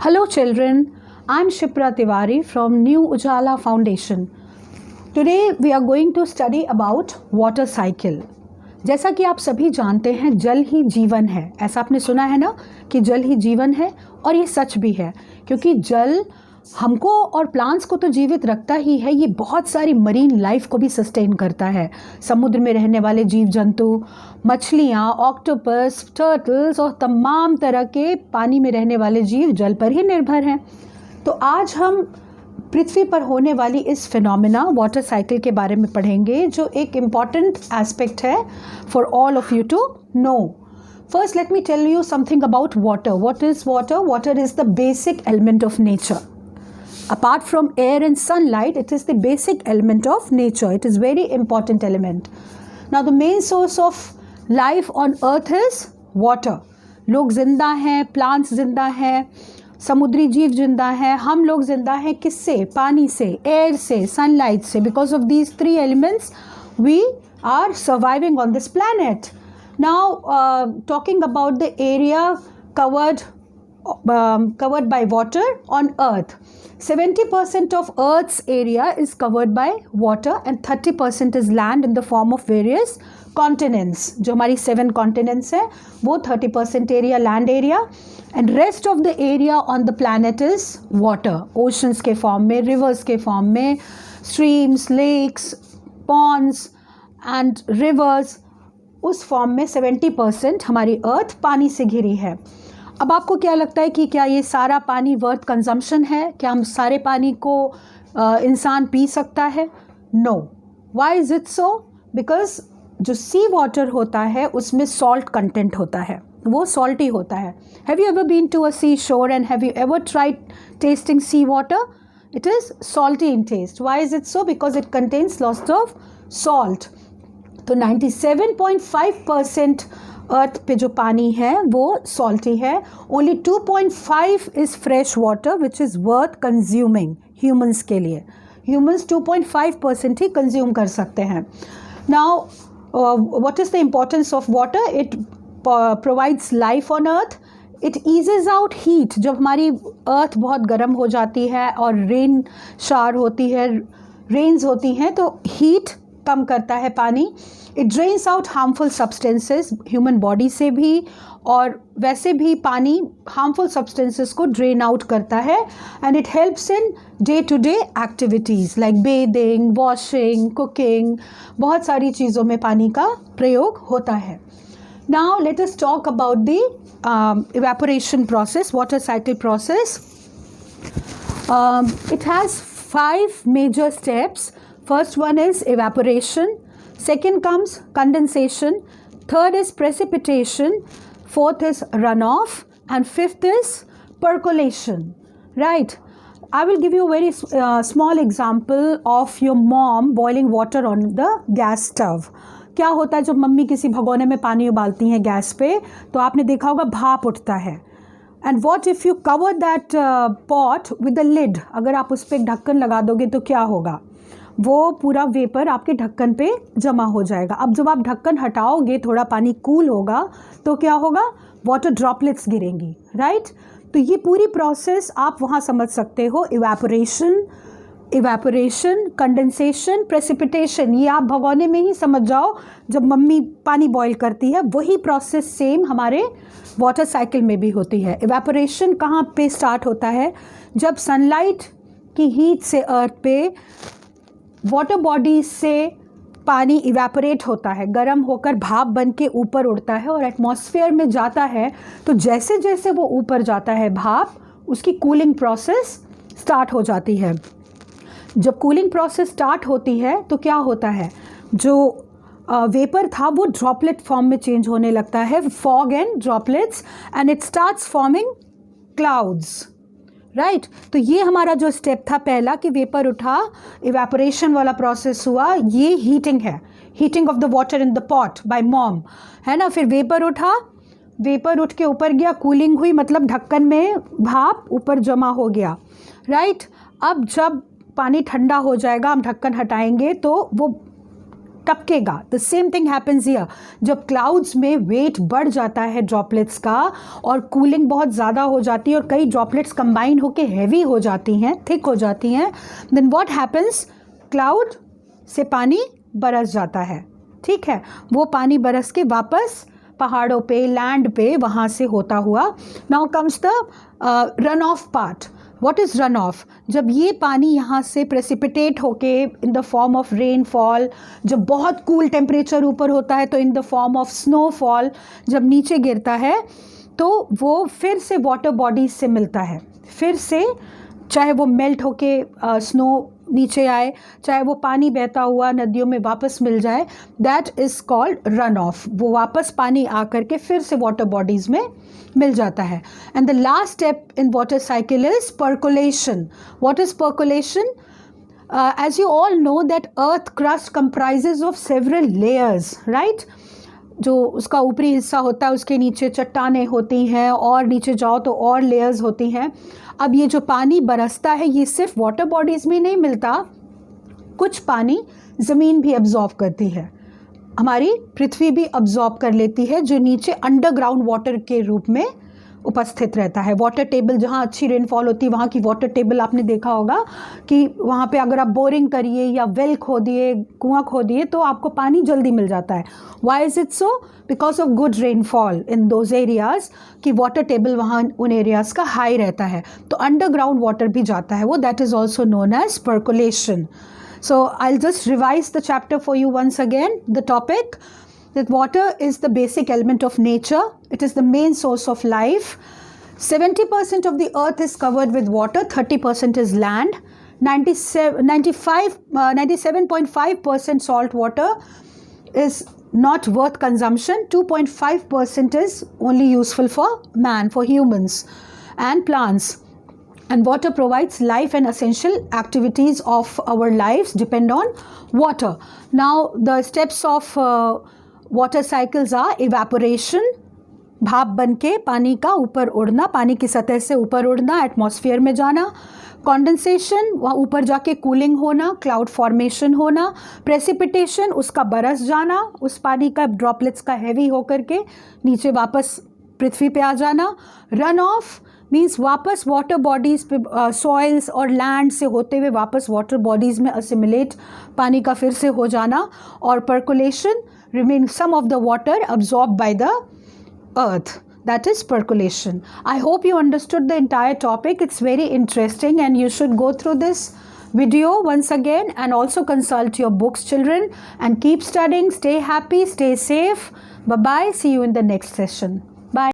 Hello children, I'm Shipra Tiwari from New Ujala Foundation. Today we are going to study about water cycle. जैसा कि आप सभी जानते हैं जल ही जीवन है, ऐसा आपने सुना है ना कि जल ही जीवन है, और ये सच भी है क्योंकि जल हमको और प्लांट्स को तो जीवित रखता ही है, ये बहुत सारी मरीन लाइफ को भी सस्टेन करता है। समुद्र में रहने वाले जीव जंतु, मछलियाँ, ऑक्टोपस, टर्टल्स और तमाम तरह के पानी में रहने वाले जीव जल पर ही निर्भर हैं। तो आज हम पृथ्वी पर होने वाली इस फिनोमेना वाटर साइकिल के बारे में पढ़ेंगे, जो एक इम्पॉर्टेंट एस्पेक्ट है for all of you to know. First let me tell you something about water. What is water? Water is the basic element of nature. Apart from air and sunlight, it is the basic element of nature. It is very important element. Now the main source of life on earth is water. लोग जिंदा हैं, plants जिंदा हैं, समुद्री जीव जिंदा हैं, हम लोग जिंदा हैं किससे? पानी से, air से, sunlight से. Because of these three elements, we are surviving on this planet. Now talking about the area covered by water on earth. 70% of Earth's area is covered by water and 30% is land in the form of various continents. जो हमारी 7 continents है वो 30% area land area and rest of the area on the planet is water. Oceans के form में, rivers के form में, streams, lakes, ponds and rivers, उस form में 70% हमारी Earth पानी से घिरी है. अब आपको क्या लगता है कि क्या ये सारा पानी वर्थ कंजम्पशन है? क्या हम सारे पानी को इंसान पी सकता है? No. Why is it so? Because जो सी वाटर होता है उसमें सॉल्ट कंटेंट होता है, वो सॉल्टी होता है. Have you ever been to a sea shore and have you ever tried tasting sea water? It is salty in taste. Why is it so? Because it contains lots of salt. तो 97.5% अर्थ पे जो पानी है वो salty है. Only 2.5 is fresh water which is worth consuming humans के लिए. Humans 2.5% ही कंज्यूम कर सकते हैं. Now what is the importance of water? It provides life on earth. It eases out heat. जब हमारी अर्थ बहुत गर्म हो जाती है और रेन शार होती है, रेन्स होती हैं, तो हीट कम करता है पानी. It drains out harmful substances human body से भी, और वैसे भी पानी हार्मफुल सब्सटेंसेस को ड्रेन आउट करता है. And it helps in day to day activities like bathing, washing, cooking. बहुत सारी चीज़ों में पानी का प्रयोग होता है. Now let us talk about the evaporation process, water cycle process. It has 5 major steps. First one is evaporation, second comes condensation, third is precipitation, fourth is runoff, and fifth is percolation. Right? I will give you a very small example of your mom boiling water on the gas stove. क्या होता है जब mummy किसी भगोने में पानी उबालती हैं gas पे, तो आपने देखा होगा भाप उठता है. And what if you cover that pot with the lid? अगर आप उस पर एक ढक्कन लगा दोगे तो क्या होगा? वो पूरा वेपर आपके ढक्कन पे जमा हो जाएगा. अब जब आप ढक्कन हटाओगे, थोड़ा पानी कूल होगा, तो क्या होगा? वाटर ड्रॉपलेट्स गिरेंगी. राइट? तो ये पूरी प्रोसेस आप वहाँ समझ सकते हो. इवेपोरेशन, कंडेंसेशन, प्रेसिपिटेशन, ये आप भगोने में ही समझ जाओ. जब मम्मी पानी बॉईल करती है, वही प्रोसेस सेम हमारे वाटर साइकिल में भी होती है. इवेपोरेशन कहाँ पे स्टार्ट होता है? जब सनलाइट की हीट से अर्थ पे वाटर बॉडी से पानी इवेपोरेट होता है, गर्म होकर भाप बन के ऊपर उड़ता है और एटमॉस्फेयर में जाता है. तो जैसे जैसे वो ऊपर जाता है भाप, उसकी कूलिंग प्रोसेस स्टार्ट हो जाती है. जब कूलिंग प्रोसेस स्टार्ट होती है तो क्या होता है? जो वेपर था वो ड्रॉपलेट फॉर्म में चेंज होने लगता है, fog and droplets, and it starts forming clouds. Right? तो ये हमारा जो स्टेप था पहला कि वेपर उठा, इवेपोरेशन वाला प्रोसेस हुआ, ये हीटिंग है. Heating of the water in the pot by mom, है ना. फिर वेपर उठा, वेपर उठ के ऊपर गया, कूलिंग हुई, मतलब ढक्कन में भाप ऊपर जमा हो गया. राइट? अब जब पानी ठंडा हो जाएगा, हम ढक्कन हटाएंगे तो वो टपकेगा। The same thing happens here. जब क्लाउड्स में वेट बढ़ जाता है ड्रॉपलेट्स का और कूलिंग बहुत ज़्यादा हो जाती है और कई ड्रॉपलेट्स कंबाइन होकर हैवी हो जाती हैं, थिक हो जाती हैं, देन व्हाट हैपन्स, क्लाउड से पानी बरस जाता है। ठीक है, वो पानी बरस के वापस पहाड़ों पे, लैंड पे वहाँ से होता हुआ। Now comes the run of part. What is run of? जब ये पानी यहाँ से प्रेसिपिटेट होके in the form of rainfall, जब बहुत कूल टेम्परेचर ऊपर होता है तो in the form of snowfall जब नीचे गिरता है तो वो फिर से वाटर बॉडीज से मिलता है, फिर से चाहे वो मेल्ट होके स्नो नीचे आए, चाहे वो पानी बहता हुआ नदियों में वापस मिल जाए, that is called run of. वो वापस पानी आकर के फिर से वाटर बॉडीज़ में मिल जाता है। And the last step in water cycle is percolation. What is percolation? As you all know that earth crust comprises of several layers, right? जो उसका ऊपरी हिस्सा होता है उसके नीचे चट्टानें होती हैं और नीचे जाओ तो और लेयर्स होती हैं। अब ये जो पानी बरसता है ये सिर्फ वाटर बॉडीज़ में नहीं मिलता, कुछ पानी ज़मीन भी अब्जॉर्ब करती है, हमारी पृथ्वी भी अब्जॉर्ब कर लेती है, जो नीचे अंडरग्राउंड वाटर के रूप में उपस्थित रहता है। वाटर टेबल, जहाँ अच्छी रेनफॉल होती है वहाँ की वाटर टेबल आपने देखा होगा कि वहाँ पे अगर आप बोरिंग करिए या वेल खोदिए, कुआं खोदिए तो आपको पानी जल्दी मिल जाता है। Why is it so? Because of good rainfall in those areas, कि वाटर टेबल वहाँ उन एरियाज़ का हाई रहता है तो अंडरग्राउंड वाटर भी जाता है वो, that is also known as percolation. So I'll just revise the chapter for you once again. The topic that water is the basic element of nature. It is the main source of life. 70% of the earth is covered with water, 30% is land. 97.5% salt water is not worth consumption. 2.5% is only useful for man, for humans and plants. And water provides life, and essential activities of our lives depend on water. Now the steps of water cycles are evaporation, भाप बन के पानी का ऊपर उड़ना, पानी की सतह से ऊपर उड़ना, एटमॉस्फेयर में जाना। कंडेंसेशन, वहाँ ऊपर जाके कूलिंग होना, क्लाउड फॉर्मेशन होना। प्रेसिपिटेशन, उसका बरस जाना, उस पानी का ड्रॉपलेट्स का हैवी होकर के नीचे वापस पृथ्वी पे आ जाना। रन ऑफ मीन्स वापस वाटर बॉडीज़ पे, सॉइल्स और लैंड से होते हुए वापस वाटर बॉडीज़ में असिमुलेट, पानी का फिर से हो जाना। और percolation, remain some of the water absorb by the earth, that is percolation. I hope you understood the entire topic. It's very interesting and you should go through this video once again and also consult your books, children, and keep studying. Stay happy, stay safe. Bye bye, see you in the next session. Bye.